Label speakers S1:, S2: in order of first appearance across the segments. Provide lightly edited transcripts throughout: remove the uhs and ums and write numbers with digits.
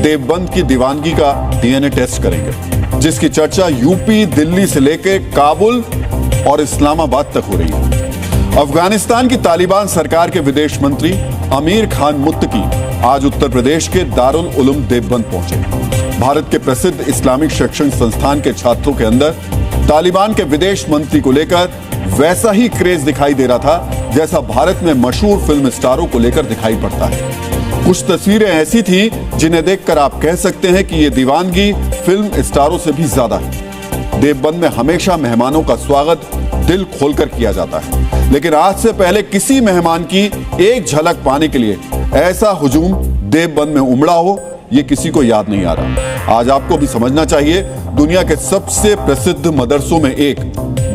S1: देवबंद की दीवानगी का डीएनए टेस्ट करेंगे, जिसकी चर्चा यूपी, दिल्ली से लेकर काबुल और इस्लामाबाद तक हो रही है। अफगानिस्तान की तालिबान सरकार के विदेश मंत्री अमीर खान मुत्तकी आज उत्तर प्रदेश के दारुल उलूम देवबंद पहुंचे। भारत के प्रसिद्ध इस्लामिक शैक्षणिक संस्थान के छात्रों के अंदर तालिबान के विदेश मंत्री को लेकर वैसा ही क्रेज दिखाई दे रहा था जैसा भारत में मशहूर फिल्म स्टारों को लेकर दिखाई पड़ता है। कुछ तस्वीरें ऐसी थी जिन्हें देखकर आप कह सकते हैं कि यह दीवानगी फिल्म स्टारों से भी ज्यादा है। देवबंद में हमेशा मेहमानों का स्वागत दिल खोलकर किया जाता है, लेकिन आज से पहले किसी मेहमान की एक झलक पाने के लिए ऐसा हुजूम देवबंद में उमड़ा हो, ये किसी को याद नहीं आ रहा। आज आपको भी समझना चाहिए, दुनिया के सबसे प्रसिद्ध मदरसों में एक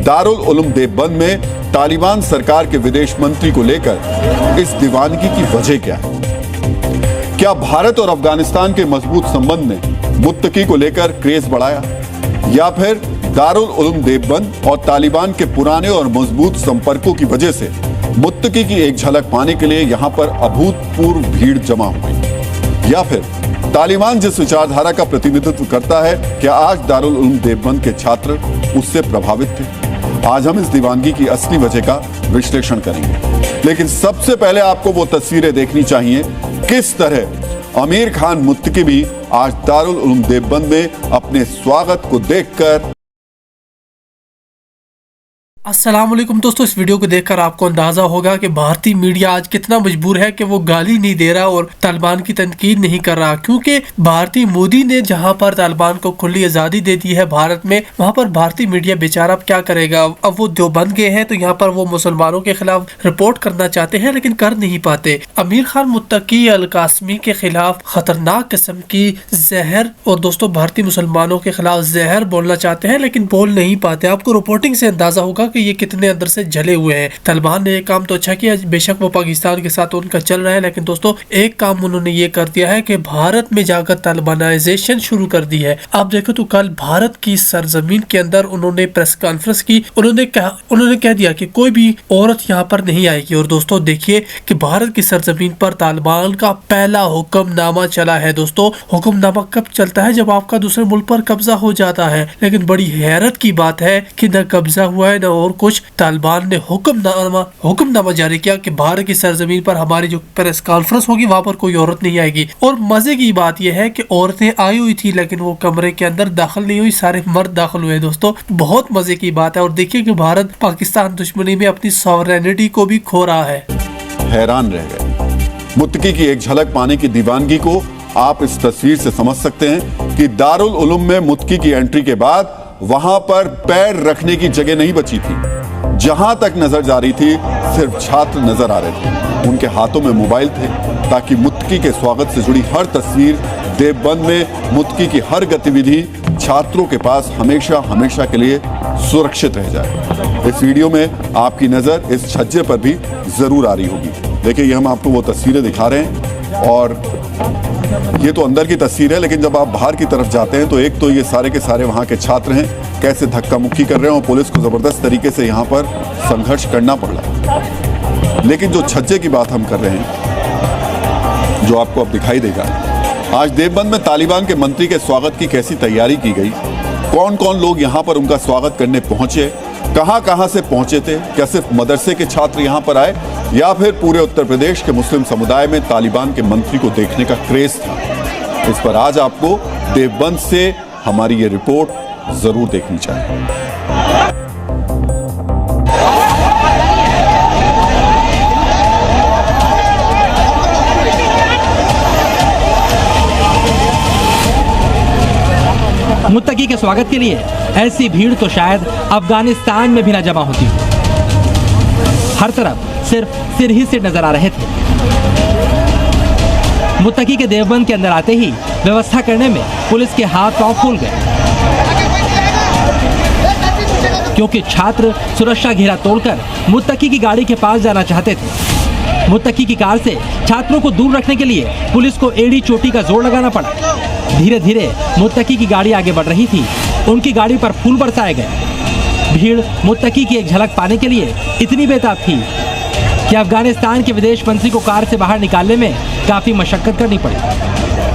S1: दारुल उलूम देवबंद में तालिबान सरकार के विदेश मंत्री को लेकर इस दीवानगी की वजह क्या है। क्या भारत और अफगानिस्तान के मजबूत संबंध ने मुत्तकी को लेकर क्रेज बढ़ाया, या फिर दारुल उलूम देवबंद और तालिबान के पुराने और मजबूत संपर्कों की वजह से मुत्तकी की एक झलक पाने के लिए यहां पर अभूतपूर्व भीड़ जमा हो गई, या फिर तालिबान जिस विचारधारा का प्रतिनिधित्व करता है, क्या आज दारुल उलूम देवबंद के छात्र उससे प्रभावित थे। आज हम इस दीवानगी की असली वजह का विश्लेषण करेंगे, लेकिन सबसे पहले आपको वो तस्वीरें देखनी चाहिए किस तरह अमीर खान मुत्तकी भी आज दारुल उलूम देवबंद में अपने स्वागत को देखकर।
S2: अस्सलाम वालेकुम दोस्तों, इस वीडियो को देखकर आपको अंदाजा होगा कि भारतीय मीडिया आज कितना मजबूर है कि वो गाली नहीं दे रहा और तालिबान की तनकीद नहीं कर रहा, क्योंकि भारतीय मोदी ने जहां पर तालिबान को खुली आज़ादी दे दी है भारत में, वहां पर भारतीय मीडिया बेचारा अब क्या करेगा। अब वो देवबंद गए हैं तो यहाँ पर वो मुसलमानों के खिलाफ रिपोर्ट करना चाहते हैं लेकिन कर नहीं पाते। अमीर खान मुत्तकी अल कासमी के खिलाफ खतरनाक किस्म की जहर और दोस्तों भारतीय मुसलमानों के खिलाफ जहर बोलना चाहते हैं लेकिन बोल नहीं पाते। आपको रिपोर्टिंग से अंदाजा होगा ये कितने अंदर से जले हुए हैं। तालिबान ने एक काम तो अच्छा किया, बेशक वो पाकिस्तान के साथ उनका चल रहा है, लेकिन दोस्तों एक काम उन्होंने ये कर दिया है कि भारत में जाकर तालिबानाइजेशन शुरू कर दी है। आप देखो तो कल भारत की सरजमीन के अंदर उन्होंने प्रेस कॉन्फ्रेंस की, उन्होंने कह दिया कि कोई भी औरत यहाँ पर नहीं आएगी। और दोस्तों देखिए कि भारत की सरजमीन पर तालिबान का पहला हुक्मनामा चला है। दोस्तों हुक्मनामा कब चलता है? जब आपका दूसरे मुल्क पर कब्जा हो जाता है। लेकिन बड़ी हैरत की बात है कि न कब्जा हुआ है न और कुछ, तालिबान ने हुक्मनामा जारी किया कि भारत की सरजमीन पर हमारी जो प्रेस कॉन्फ्रेंस होगी वहां पर कोई औरत नहीं आएगी। और मजे की बात यह है कि औरतें आई हुई थी लेकिन वो कमरे के अंदर दाखिल नहीं हुई, सारे मर्द दाखिल हुए। दोस्तों बहुत मजे की बात है। और देखिए कि भारत पाकिस्तान दुश्मनी में अपनी सॉवरेनिटी को भी खो रहा है।
S1: हैरान रह गए। मुत्तकी की एक झलक पाने की दीवानगी को आप इस तस्वीर से समझ सकते हैं कि दारुल उलूम में मुत्तकी की एंट्री के बाद वहां पर पैर रखने की जगह नहीं बची थी। जहां तक नजर जा रही थी सिर्फ छात्र नजर आ रहे थे। उनके हाथों में मोबाइल थे ताकि मुत्तकी के स्वागत से जुड़ी हर तस्वीर, देवबंद में मुत्तकी की हर गतिविधि छात्रों के पास हमेशा हमेशा के लिए सुरक्षित रह जाए। इस वीडियो में आपकी नजर इस छज्जे पर भी जरूर आ रही होगी। देखिए ये हम आपको वो तस्वीरें दिखा रहे हैं और ये तो अंदर की तस्वीर है, लेकिन जब आप बाहर की तरफ जाते हैं तो एक तो ये सारे के सारे वहाँ के छात्र हैं, कैसे धक्का मुक्की कर रहे हैं और पुलिस को जबरदस्त तरीके से यहाँ पर संघर्ष करना पड़ रहा है। लेकिन जो छज्जे की बात हम कर रहे हैं, जो आपको अब दिखाई देगा, आज देवबंद में तालिबान के मंत्री के स्वागत की कैसी तैयारी की गई, कौन कौन लोग यहाँ पर उनका स्वागत करने पहुंचे, कहां से पहुंचे थे, क्या सिर्फ मदरसे के छात्र यहां पर आए या फिर पूरे उत्तर प्रदेश के मुस्लिम समुदाय में तालिबान के मंत्री को देखने का क्रेज था। इस पर आज आपको देवबंद से हमारी ये रिपोर्ट जरूर देखनी चाहिए।
S3: मुत्तकी के स्वागत के लिए ऐसी भीड़ तो शायद अफगानिस्तान में भी ना जमा होती हो। हर तरफ सिर्फ सिर ही सिर नजर आ रहे थे। मुत्तकी के देवबंद के अंदर आते ही व्यवस्था करने में पुलिस के हाथ पांव फूल गए, क्योंकि छात्र सुरक्षा घेरा तोड़कर मुत्तकी की गाड़ी के पास जाना चाहते थे। मुत्तकी की कार से छात्रों को दूर रखने के लिए पुलिस को एड़ी चोटी का जोर लगाना पड़ा। धीरे धीरे मुत्तकी की गाड़ी आगे बढ़ रही थी, उनकी गाड़ी पर फूल बरसाए गए। भीड़ मुत्तकी की एक झलक पाने के लिए इतनी बेताब थी कि अफगानिस्तान के विदेश मंत्री को कार से बाहर निकालने में काफी मशक्कत करनी पड़ी।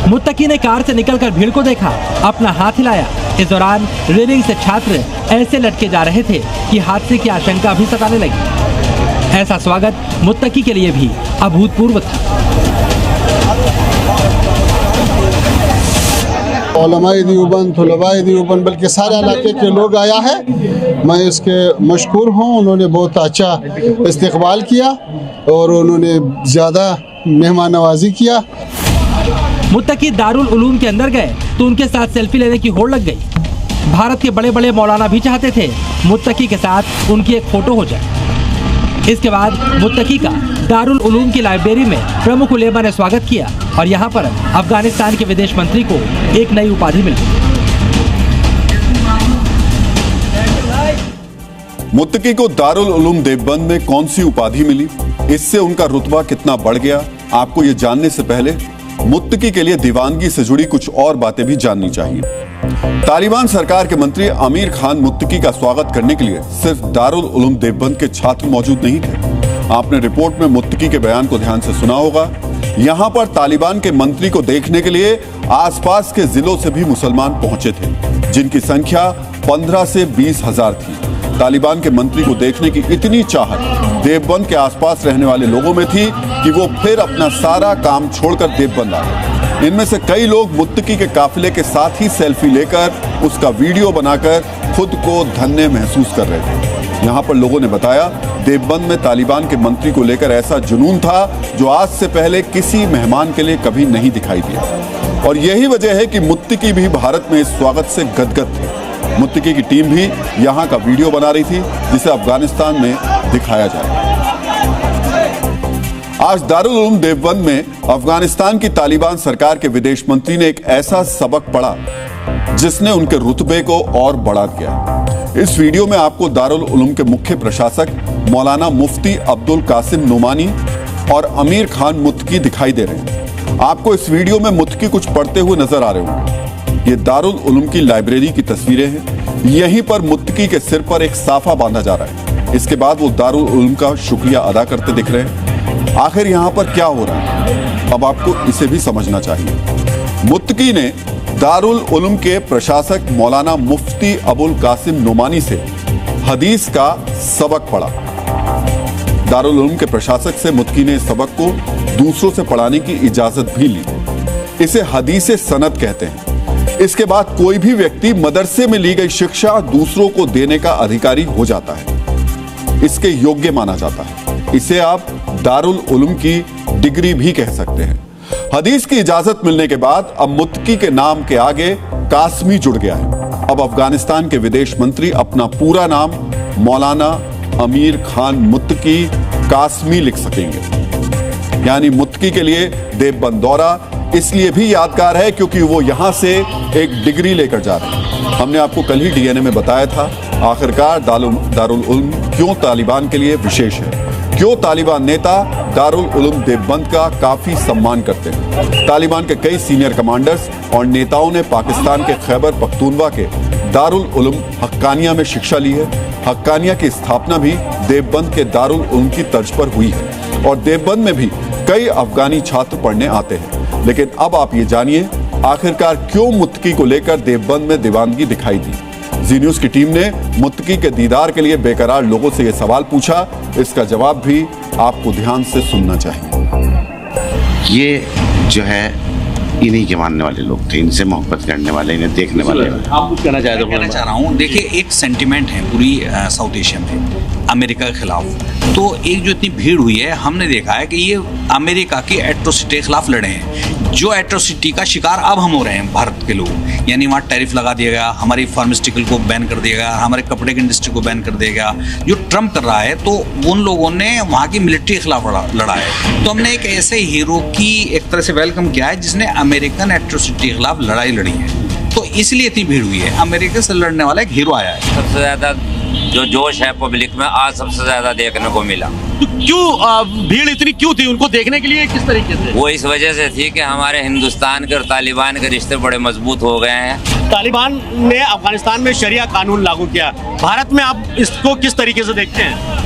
S3: मुत्तकी ने कार से निकलकर भीड़ को देखा, अपना हाथ हिलाया। इस दौरान रेलिंग से छात्र ऐसे लटके जा रहे थे कि हादसे की आशंका भी सताने लगी। ऐसा स्वागत मुत्तकी के लिए भी अभूतपूर्व था।
S4: उलमाए देवबंद, तुलबाए देवबंद, बल्कि सारे इलाके के लोग आया है। मैं इसके मशकूर हूँ। उन्होंने बहुत अच्छा इस्तकबाल किया और उन्होंने ज़्यादा मेहमान नवाजी किया।
S3: मुत्तकी दारुल उलूम के अंदर गए तो उनके साथ सेल्फी लेने की होड़ लग गई। भारत के बड़े बड़े मौलाना भी चाहते थे मुत्तकी के साथ उनकी एक फोटो हो जाए। इसके बाद मुत्तकी का दारुल उलूम की लाइब्रेरी में प्रमुख उलेमा ने स्वागत किया और यहाँ पर अफगानिस्तान के विदेश मंत्री को एक नई उपाधि मिली।
S1: मुत्तकी को दारुल उलूम देवबंद में कौन सी उपाधि मिली, इससे उनका रुतबा कितना बढ़ गया, आपको ये जानने से पहले मुत्तकी के लिए दीवानगी से जुड़ी कुछ और बातें भी जाननी चाहिए। तालिबान सरकार के मंत्री आमिर खान मुत्तकी का स्वागत करने के लिए सिर्फ दारुल उलूम देवबंद के छात्र मौजूद नहीं थे। आपने रिपोर्ट में मुत्तकी के बयान को ध्यान से सुना होगा। यहां पर तालिबान के मंत्री को देखने के लिए आसपास के जिलों से भी मुसलमान पहुंचे थे, जिनकी संख्या 15 से 20 हजार थी। तालिबान के मंत्री को देखने की इतनी चाहत देवबंद के आसपास रहने वाले लोगों में थी कि वो फिर अपना सारा काम छोड़कर देवबंद आ गए। इनमें से कई लोग मुत्तकी के काफिले के साथ ही सेल्फी लेकर उसका वीडियो बनाकर खुद को धन्य महसूस कर रहे थे। यहाँ पर लोगों ने बताया देवबंद में तालिबान के मंत्री को लेकर ऐसा जुनून था जो आज से पहले किसी मेहमान के लिए कभी नहीं दिखाई दिया। और यही वजह है कि मुत्तकी भी भारत में इस स्वागत से गदगद थे। मुत्तकी की टीम भी यहाँ का वीडियो बना रही थी जिसे अफगानिस्तान में दिखाया जाए। आज दारुल उलूम देवबंद में अफगानिस्तान की तालिबान सरकार के विदेश मंत्री ने एक ऐसा सबक पढ़ा जिसने उनके रुतबे को और बढ़ा दिया। इस वीडियो में आपको दारुल उलूम के मुख्य प्रशासक मौलाना मुफ्ती अब्दुल कासिम नोमानी और आमिर खान मुत्तकी दिखाई दे रहे हैं। आपको इस वीडियो में मुत्तकी कुछ पढ़ते हुए नजर आ रहे होंगे। ये दारुल उलूम की लाइब्रेरी की तस्वीरें हैं। यहीं पर मुत्तकी के सिर पर एक साफा बांधा जा रहा है। इसके बाद वो दारुल उलूम का शुक्रिया अदा करते दिख रहे हैं। आखिर यहाँ पर क्या हो रहा है, अब आपको इसे भी समझना चाहिए। मुत्तकी ने दारुल उलूम के प्रशासक मौलाना मुफ्ती अबुल कासिम नोमानी से हदीस का सबक पढ़ा। दारुल उलूम के प्रशासक से मुत्तकी ने इस सबक को दूसरों से पढ़ाने की इजाजत भी ली। इसे हदीस सनद कहते हैं। इसके बाद कोई भी व्यक्ति मदरसे में ली गई शिक्षा दूसरों को देने का अधिकारी हो जाता है, इसके योग्य माना जाता है। इसे आप दारुल उलूम की डिग्री भी कह सकते हैं। हदीस की इजाजत मिलने के बाद अब मुत्तकी के नाम के आगे कासमी जुड़ गया है। अब अफगानिस्तान के विदेश मंत्री अपना पूरा नाम मौलाना आमिर खान मुत्तकी कासमी लिख सकेंगे। यानी मुत्तकी के लिए देवबंद दौरा इसलिए भी यादगार है क्योंकि वो यहां से एक डिग्री लेकर जा रहे हैं। हमने आपको कल ही डीएनए में बताया था आखिरकार दारुल उलूम क्यों तालिबान के लिए विशेष है, क्यों तालिबान नेता दारुल उलूम देवबंद का काफी सम्मान करते हैं। तालिबान के कई सीनियर कमांडर्स और नेताओं ने पाकिस्तान के खैबर पख्तूनवा के दारुल उलूम हक्कानिया में शिक्षा ली है। हक्कानिया की स्थापना भी देवबंद के दारुल उलूम की तर्ज पर हुई है और देवबंद में भी कई अफगानी छात्र पढ़ने आते हैं। लेकिन अब आप ये जानिए आखिरकार क्यों मुत्तकी को लेकर देवबंद में दीवानगी दिखाई दी। जी न्यूज की टीम ने मुत्तकी के दीदार के लिए बेकरार लोगों से यह सवाल पूछा। इसका जवाब भी आपको ध्यान से सुनना चाहिए।
S5: ये जो है इन्हीं के मानने वाले लोग थे, इनसे मोहब्बत करने वाले, इन्हें देखने वाले।
S6: आप कुछ कहना चाहते हो? कहना चाह रहा हूँ, देखिए एक सेंटिमेंट है पूरी साउथ एशिया में अमेरिका के खिलाफ। तो एक जो इतनी भीड़ हुई है, हमने देखा है कि ये अमेरिका की एट्रोसिटी के खिलाफ लड़े हैं, जो एट्रोसिटी का शिकार अब हम हो रहे हैं भारत के लोग। यानी वहाँ टैरिफ लगा दिया गया, हमारी फार्मास्यूटिकल को बैन कर दिया गया, हमारे कपड़े की इंडस्ट्री को बैन कर दिया गया। जो ट्रम्प कर रहा है तो उन लोगों ने वहाँ की मिलिट्री के खिलाफ लड़ा है। तो हमने एक ऐसे हीरो की एक तरह से वेलकम किया है जिसने अमेरिकन एट्रोसिटी के खिलाफ लड़ाई लड़ी है। तो इसलिए इतनी भीड़ हुई है। अमेरिका से लड़ने वाला एक हीरो आया है।
S7: सबसे ज्यादा जो जोश है पब्लिक में आज सबसे ज्यादा देखने को मिला।
S6: तो क्यों भीड़ इतनी क्यों थी उनको देखने के लिए, किस तरीके से?
S7: वो इस वजह से थी कि हमारे हिंदुस्तान के और तालिबान के रिश्ते बड़े मजबूत हो गए हैं।
S6: तालिबान ने अफगानिस्तान में शरिया कानून लागू किया, भारत में आप इसको किस तरीके से देखते हैं?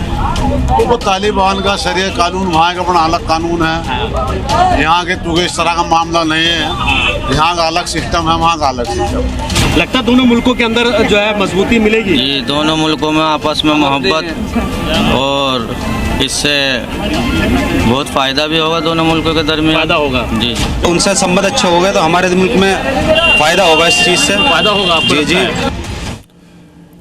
S8: तो वो तालिबान का शरिया कानून, वहाँ का अपना अलग कानून है। यहाँ के तो इस तरह का मामला नहीं है, यहाँ का अलग सिस्टम है, वहाँ का अलग सिस्टम।
S9: लगता है दोनों मुल्कों के अंदर जो है मजबूती मिलेगी।
S10: जी, दोनों मुल्कों में आपस में मोहब्बत और इससे बहुत फ़ायदा भी होगा, दोनों मुल्कों के दरमियान
S9: फायदा होगा
S10: जी।
S11: उनसे संबंध अच्छे हो गए तो हमारे मुल्क में फ़ायदा होगा, इस चीज़ से
S9: फायदा होगा आपको।
S11: जी जी।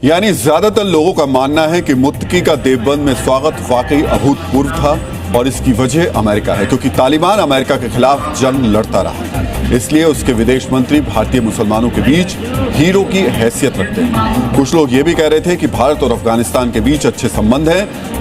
S1: यानी ज्यादातर लोगों का मानना है कि मुत्तकी का देवबंद में स्वागत वाकई अभूतपूर्व था और इसकी वजह अमेरिका है, क्योंकि तालिबान अमेरिका के खिलाफ जंग लड़ता रहा, इसलिए उसके विदेश मंत्री भारतीय मुसलमानों के बीच हीरो की हैसियत रखते हैं। कुछ लोग ये भी कह रहे थे कि भारत और अफगानिस्तान के बीच अच्छे संबंध हैं,